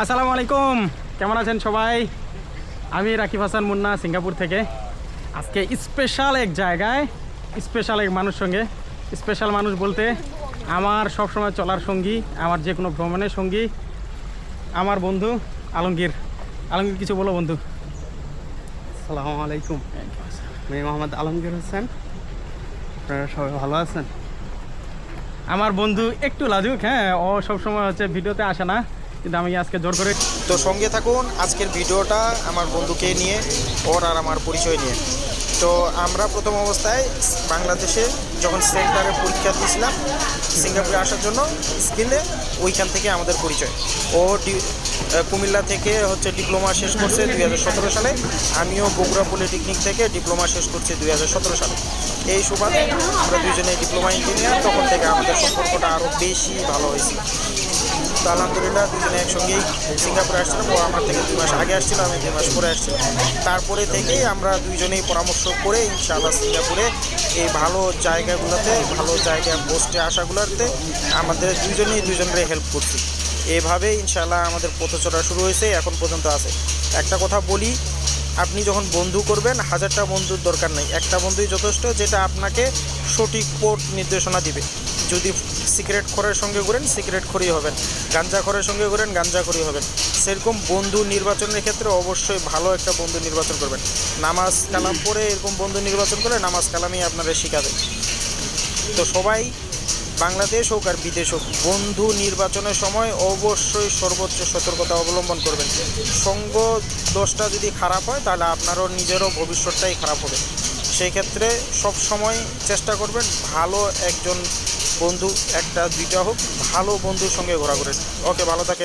আসসালামু আলাইকুম, কেমন আছেন সবাই? আমি রাকিব হাসান মুন্না, সিঙ্গাপুর থেকে। আজকে স্পেশাল এক জায়গায়, স্পেশাল এক মানুষ সঙ্গে। স্পেশাল মানুষ বলতে আমার সবসময় চলার সঙ্গী, আমার যে কোনো ভ্রমণের সঙ্গী, আমার বন্ধু আলমগীর। আলমগীর, কিছু বলো বন্ধু। আসসালামু আলাইকুম, আমি মোহাম্মদ আলমগীর হোসেন। আপনারা সবাই ভালো আছেন? আমার বন্ধু একটু লাজুক, হ্যাঁ, ও সবসময় হচ্ছে ভিডিওতে আসে না, কিন্তু আমি আজকে জোর করে। তো সঙ্গে থাকুন আজকের ভিডিওটা আমার বন্ধুকে নিয়ে, ওর আর আমার পরিচয় নিয়ে। তো আমরা প্রথম অবস্থায় বাংলাদেশে যখন সেন্টারে পরীক্ষা দিয়েছিলাম সিঙ্গাপুরে আসার জন্য স্কিলে, ওইখান থেকে আমাদের পরিচয়। ও কুমিল্লা থেকে হচ্ছে ডিপ্লোমা শেষ করছে 2017 সালে, আমিও বগুড়া পলিটেকনিক থেকে ডিপ্লোমা শেষ করছি 2017 সালে। এই সুবাদে আমরা দুজনে ডিপ্লোমা ইঞ্জিনিয়ার, তখন থেকে আমাদের সম্পর্কটা আরও বেশি ভালো হয়েছিল। তো আলহামদুলিল্লাহ দুজনে একসঙ্গেই সিঙ্গাপুরে আসছিলাম। ও আমার থেকে 2 মাস আগে আসছিল, আমি 2 মাস পরে আসছিলাম। তারপরে থেকেই আমরা দুইজনেই পরামর্শ করে ইনশাআল্লাহ সিঙ্গাপুরে এই ভালো জায়গাগুলোতে, ভালো জায়গায় পোস্টে আসাগুলোতে আমাদের দুজনের হেল্প করছি। এভাবে ইনশাআল্লাহ আমাদের পথচলা শুরু হয়েছে, এখন পর্যন্ত আছে। একটা কথা বলি, আপনি যখন বন্ধু করবেন 1000টা বন্ধুর দরকার নেই, একটা বন্ধুই যথেষ্ট, যেটা আপনাকে সঠিক পথ নির্দেশনা দিবে। যদি সিগারেট খোরের সঙ্গে ঘুরেন, সিগারেট খোরই হবেন, গাঞ্জা খোরের সঙ্গে ঘুরেন, গাঞ্জা খোরই হবেন। সেরকম বন্ধু নির্বাচনের ক্ষেত্রে অবশ্যই ভালো একটা বন্ধু নির্বাচন করবেন। নামাজ কালাম পড়ে এরকম বন্ধু নির্বাচন করে নামাজ কালামই আপনারা শিখাবে। তো সবাই বাংলাদেশ হোক আর বিদেশ হোক, বন্ধু নির্বাচনের সময় অবশ্যই সর্বোচ্চ সতর্কতা অবলম্বন করবেন। সঙ্গ দোষটা যদি খারাপ হয় তাহলে আপনারও নিজেরও ভবিষ্যৎটাই খারাপ হবে। সেই ক্ষেত্রে সব সময় চেষ্টা করবেন ভালো একজন বন্ধু, একটা দুইটা হোক, ভালো বন্ধুর সঙ্গে ঘোরাঘুরি। ওকে, ভালো থাকে।